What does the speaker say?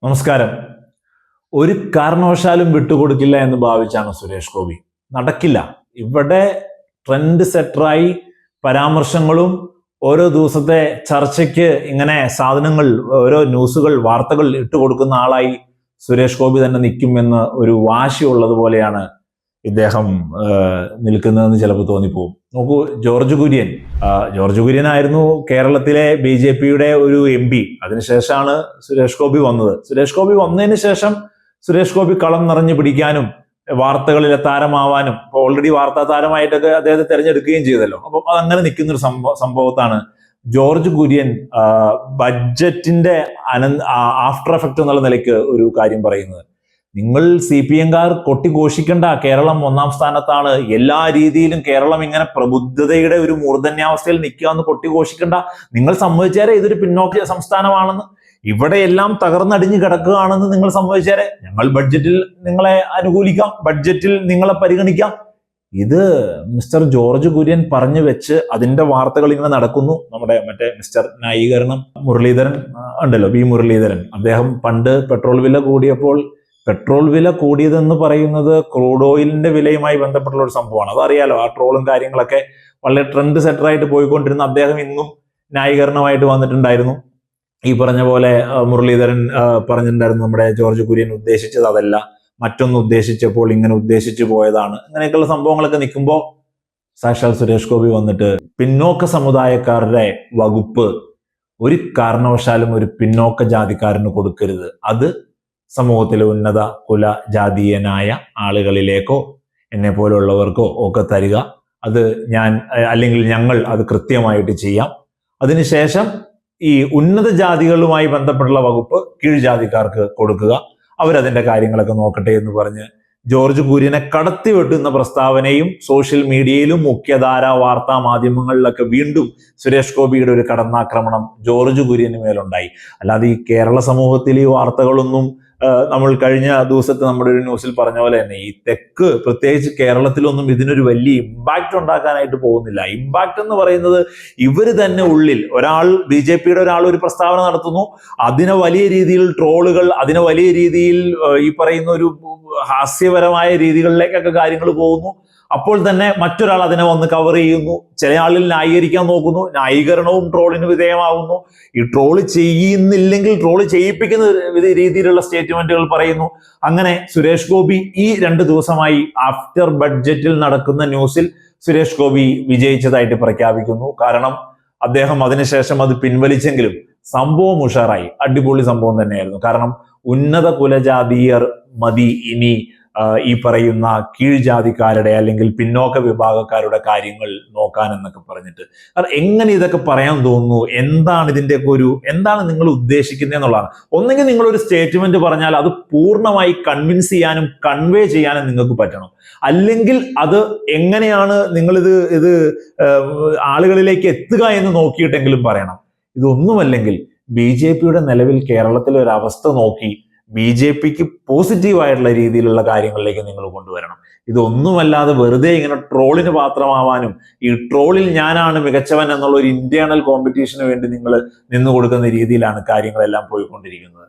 നമസ്കാരം. ഒരു കാരണവശാലും വിട്ടുകൊടുക്കില്ല എന്ന് ഭാവിച്ചാണ് സുരേഷ് ഗോപി. നടക്കില്ല. ഇവിടെ ട്രെൻഡ് സെറ്ററായി പരാമർശങ്ങളും ഓരോ ദിവസത്തെ ചർച്ചയ്ക്ക് ഇങ്ങനെ സാധനങ്ങൾ, ഓരോ ന്യൂസുകൾ, വാർത്തകൾ ഇട്ടുകൊടുക്കുന്ന ആളായി സുരേഷ് ഗോപി തന്നെ നിൽക്കുമെന്ന് ഒരു വാശിയുള്ളതുപോലെയാണ് ഇദ്ദേഹം നിൽക്കുന്നതെന്ന് ചിലപ്പോൾ തോന്നിപ്പോകും. നോക്കൂ, ജോർജ് കുര്യൻ ആയിരുന്നു കേരളത്തിലെ BJPയുടെ ഒരു MP. അതിനുശേഷമാണ് സുരേഷ് ഗോപി വന്നത്. സുരേഷ് ഗോപി വന്നതിന് ശേഷം സുരേഷ് ഗോപി കളം നിറഞ്ഞു പിടിക്കാനും വാർത്തകളിലെ താരമാവാനും ഓൾറെഡി വാർത്താ താരമായിട്ടൊക്കെ അദ്ദേഹത്തെ തെരഞ്ഞെടുക്കുകയും ചെയ്തല്ലോ. അപ്പം അതങ്ങനെ നിൽക്കുന്ന ഒരു സംഭവത്താണ് ജോർജ് കുര്യൻ ബഡ്ജറ്റിന്റെ ആഫ്റ്റർ എഫക്റ്റ് എന്നുള്ള നിലയ്ക്ക് ഒരു കാര്യം പറയുന്നത്. നിങ്ങൾ CPM-കാർ കൊട്ടിഘോഷിക്കണ്ട, കേരളം 1-ാം സ്ഥാനത്താണ്, എല്ലാ രീതിയിലും കേരളം ഇങ്ങനെ പ്രബുദ്ധതയുടെ ഒരു മൂർധന്യാവസ്ഥയിൽ നിൽക്കുക എന്ന് കൊട്ടിഘോഷിക്കണ്ട. നിങ്ങൾ സമ്മതിച്ചേരെ ഇതൊരു പിന്നോക്ക സംസ്ഥാനമാണെന്ന്, ഇവിടെ എല്ലാം തകർന്നടിഞ്ഞു കിടക്കുകയാണെന്ന് നിങ്ങൾ സമ്മതിച്ചേരെ. ഞങ്ങൾ ബഡ്ജറ്റിൽ നിങ്ങളെ അനുകൂലിക്കാം, ബഡ്ജറ്റിൽ നിങ്ങളെ പരിഗണിക്കാം. ഇത് മിസ്റ്റർ ജോർജ് കുര്യൻ പറഞ്ഞു വെച്ച് അതിന്റെ വാർത്തകൾ ഇങ്ങനെ നടക്കുന്നു. നമ്മുടെ മിസ്റ്റർ ന്യായീകരണം മുരളീധരൻ ഉണ്ടല്ലോ, B. മുരളീധരൻ, അദ്ദേഹം പണ്ട് പെട്രോൾ വില കൂടിയപ്പോൾ പെട്രോൾ വില കൂടിയതെന്ന് പറയുന്നത് ക്രൂഡ് ഓയിലിന്റെ വിലയുമായി ബന്ധപ്പെട്ടുള്ള ഒരു സംഭവമാണ്. അതറിയാലോ, ആ ട്രോളും കാര്യങ്ങളൊക്കെ വളരെ ട്രെൻഡ് സെറ്ററായിട്ട് പോയിക്കൊണ്ടിരുന്ന അദ്ദേഹം ഇന്നും ന്യായീകരണമായിട്ട് വന്നിട്ടുണ്ടായിരുന്നു. ഈ പറഞ്ഞ പോലെ മുരളീധരൻ പറഞ്ഞിട്ടുണ്ടായിരുന്നു, നമ്മുടെ ജോർജ് കുര്യൻ ഉദ്ദേശിച്ചത് അതല്ല, മറ്റൊന്ന് ഉദ്ദേശിച്ചപ്പോൾ ഇങ്ങനെ ഉദ്ദേശിച്ചു പോയതാണ്. അങ്ങനെയൊക്കെയുള്ള സംഭവങ്ങളൊക്കെ നിൽക്കുമ്പോൾ സാക്ഷാൽ സുരേഷ് ഗോപി വന്നിട്ട് പിന്നോക്ക സമുദായക്കാരുടെ വകുപ്പ് ഒരു കാരണവശാലും ഒരു പിന്നോക്ക ജാതിക്കാരന് കൊടുക്കരുത്, അത് സമൂഹത്തിലെ ഉന്നത കുല ജാതീയനായ ആളുകളിലേക്കോ എന്നെ പോലുള്ളവർക്കോ ഒക്കെ തരിക, അത് അല്ലെങ്കിൽ ഞങ്ങൾ അത് കൃത്യമായിട്ട് ചെയ്യാം. അതിനുശേഷം ഈ ഉന്നത ജാതികളുമായി ബന്ധപ്പെട്ടുള്ള വകുപ്പ് കീഴ്ജാതിക്കാർക്ക് കൊടുക്കുക, അവരതിന്റെ കാര്യങ്ങളൊക്കെ നോക്കട്ടെ എന്ന് പറഞ്ഞ് ജോർജ് കുര്യനെ കടത്തിവെട്ടുന്ന പ്രസ്താവനയും സോഷ്യൽ മീഡിയയിലും മുഖ്യധാര വാർത്താ മാധ്യമങ്ങളിലൊക്കെ വീണ്ടും സുരേഷ് ഗോപിയുടെ ഒരു കടന്നാക്രമണം ജോർജ് കുര്യന് മേലുണ്ടായി. അല്ലാതെ ഈ കേരള സമൂഹത്തിൽ ഈ വാർത്തകളൊന്നും നമ്മൾ കഴിഞ്ഞ ദിവസത്തെ നമ്മുടെ ഒരു ന്യൂസിൽ പറഞ്ഞ പോലെ തന്നെ ഈ തെക്ക്, പ്രത്യേകിച്ച് കേരളത്തിലൊന്നും ഇതിനൊരു വലിയ ഇമ്പാക്റ്റ് ഉണ്ടാക്കാനായിട്ട് പോകുന്നില്ല. ഇമ്പാക്റ്റ് എന്ന് പറയുന്നത് ഇവര് തന്നെ ഉള്ളിൽ BJPയുടെ ഒരാൾ ഒരു പ്രസ്താവന നടത്തുന്നു, അതിനെ വലിയ രീതിയിൽ ട്രോളുകൾ, അതിനെ വലിയ രീതിയിൽ ഈ പറയുന്ന ഒരു ഹാസ്യപരമായ രീതികളിലേക്കൊക്കെ കാര്യങ്ങൾ പോകുന്നു. അപ്പോൾ തന്നെ മറ്റൊരാൾ അതിനെ വന്ന് കവർ ചെയ്യുന്നു, ചില ആളിൽ ന്യായീകരിക്കാൻ നോക്കുന്നു, ന്യായീകരണവും ട്രോളിന് വിധേയമാകുന്നു. ഈ ട്രോള് ചെയ്യുന്നില്ലെങ്കിൽ ട്രോള് ചെയ്യിപ്പിക്കുന്ന രീതിയിലുള്ള സ്റ്റേറ്റ്മെന്റുകൾ പറയുന്നു. അങ്ങനെ സുരേഷ് ഗോപി ഈ 2 ദിവസമായി ആഫ്റ്റർ ബഡ്ജറ്റിൽ നടക്കുന്ന ന്യൂസിൽ സുരേഷ് ഗോപി വിജയിച്ചതായിട്ട് പ്രഖ്യാപിക്കുന്നു. കാരണം അദ്ദേഹം അതിനുശേഷം അത് പിൻവലിച്ചെങ്കിലും സംഭവം ഉഷാറായി, അടിപൊളി സംഭവം തന്നെയായിരുന്നു. കാരണം ഉന്നത കുലജാതീയർ മതി ഇനി ഈ പറയുന്ന കീഴ്ജാതിക്കാരുടെ അല്ലെങ്കിൽ പിന്നോക്ക വിഭാഗക്കാരുടെ കാര്യങ്ങൾ നോക്കാൻ എന്നൊക്കെ പറഞ്ഞിട്ട്. എങ്ങനെ ഇതൊക്കെ പറയാൻ തോന്നുന്നു? എന്താണ് നിങ്ങൾ ഉദ്ദേശിക്കുന്നത് എന്നുള്ളതാണ്. ഒന്നെങ്കിൽ നിങ്ങളൊരു സ്റ്റേറ്റ്മെന്റ് പറഞ്ഞാൽ അത് പൂർണ്ണമായി കൺവിൻസ് ചെയ്യാനും കൺവേ ചെയ്യാനും നിങ്ങൾക്ക് പറ്റണം. അല്ലെങ്കിൽ അത് എങ്ങനെയാണ് ഇത് ആളുകളിലേക്ക് എത്തുക എന്ന് നോക്കിയിട്ടെങ്കിലും പറയണം. ഇതൊന്നുമല്ലെങ്കിൽ BJPയുടെ നിലവിൽ കേരളത്തിലെ ഒരു അവസ്ഥ നോക്കി BJPക്ക് പോസിറ്റീവായിട്ടുള്ള രീതിയിലുള്ള കാര്യങ്ങളിലേക്ക് നിങ്ങൾ കൊണ്ടുവരണം. ഇതൊന്നുമല്ലാതെ വെറുതെ ഇങ്ങനെ ട്രോളിന് പാത്രമാവാനും ഈ ട്രോളിൽ ഞാനാണ് മികച്ചവൻ എന്നുള്ള ഒരു ഇന്റേണൽ കോമ്പറ്റീഷന് വേണ്ടി നിങ്ങൾ നിന്നു കൊടുക്കുന്ന രീതിയിലാണ് കാര്യങ്ങളെല്ലാം പോയിക്കൊണ്ടിരിക്കുന്നത്.